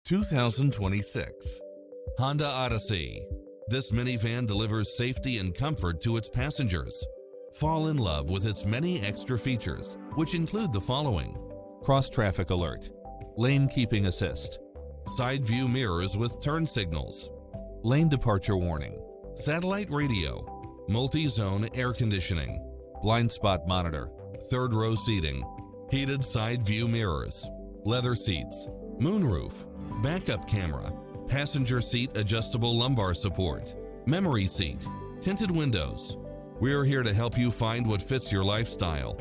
2026 Honda Odyssey. This minivan delivers safety and comfort to its passengers. Fall in love with its many extra features, which include the following: cross-traffic alert, lane keeping assist, side view mirrors with turn signals, lane departure warning, satellite radio, multi-zone air conditioning, blind spot monitor, third row seating, heated side view mirrors, leather seats, moonroof, backup camera, passenger seat adjustable lumbar support, memory seat, tinted windows. We're here to help you find what fits your lifestyle.